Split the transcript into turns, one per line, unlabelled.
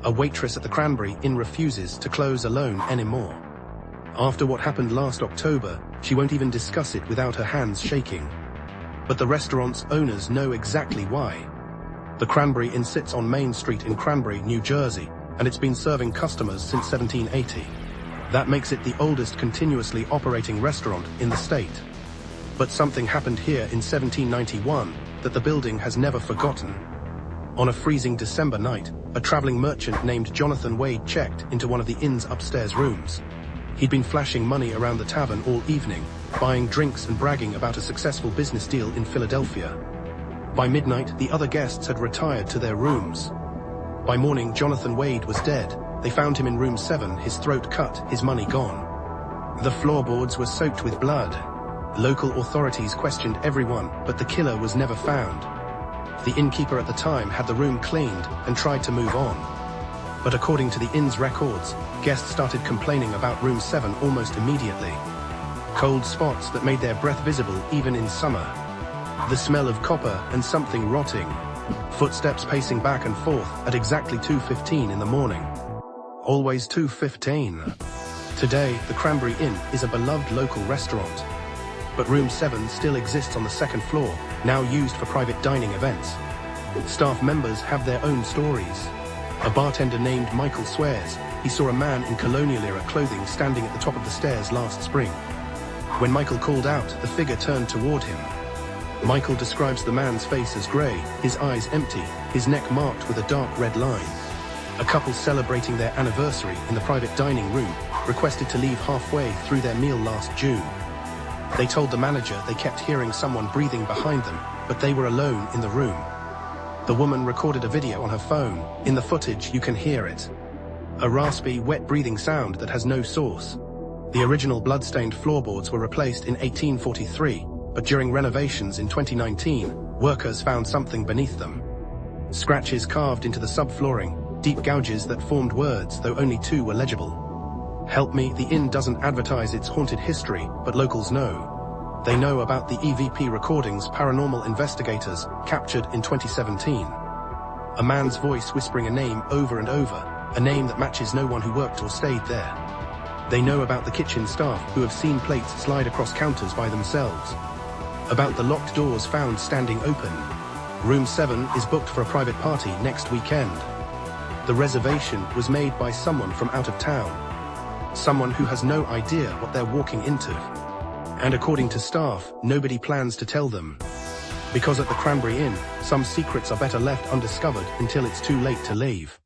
A waitress at the Cranbury Inn refuses to close alone anymore. After what happened last October, she won't even discuss it without her hands shaking. But the restaurant's owners know exactly why. The Cranbury Inn sits on Main Street in Cranbury, New Jersey, and it's been serving customers since 1780. That makes it the oldest continuously operating restaurant in the state. But something happened here in 1791 that the building has never forgotten. On a freezing December night, a traveling merchant named Jonathan Wade checked into one of the inn's upstairs rooms. He'd been flashing money around the tavern all evening, buying drinks and bragging about a successful business deal in Philadelphia. By midnight, the other guests had retired to their rooms. By morning, Jonathan Wade was dead. They found him in room 7, his throat cut, his money gone. The floorboards were soaked with blood. Local authorities questioned everyone, but the killer was never found. The innkeeper at the time had the room cleaned and tried to move on. But according to the inn's records, guests started complaining about room 7 almost immediately. Cold spots that made their breath visible even in summer. The smell of copper and something rotting. Footsteps pacing back and forth at exactly 2:15 in the morning. Always 2:15. Today, the Cranbury Inn is a beloved local restaurant. But room 7 still exists on the second floor, now used for private dining events. Staff members have their own stories. A bartender named Michael swears he saw a man in colonial-era clothing standing at the top of the stairs last spring. When Michael called out, the figure turned toward him. Michael describes the man's face as grey, his eyes empty, his neck marked with a dark red line. A couple celebrating their anniversary in the private dining room requested to leave halfway through their meal last June. They told the manager they kept hearing someone breathing behind them, but they were alone in the room. The woman recorded a video on her phone. In the footage, you can hear it. A raspy, wet-breathing sound that has no source. The original blood-stained floorboards were replaced in 1843, but during renovations in 2019, workers found something beneath them. Scratches carved into the subflooring, deep gouges that formed words, though only 2 were legible. Help me, the inn doesn't advertise its haunted history, but locals know. They know about the EVP recordings paranormal investigators captured in 2017. A man's voice whispering a name over and over, a name that matches no one who worked or stayed there. They know about the kitchen staff who have seen plates slide across counters by themselves. About the locked doors found standing open. Room 7 is booked for a private party next weekend. The reservation was made by someone from out of town. Someone who has no idea what they're walking into. And according to staff, nobody plans to tell them. Because at the Cranbury Inn, some secrets are better left undiscovered until it's too late to leave.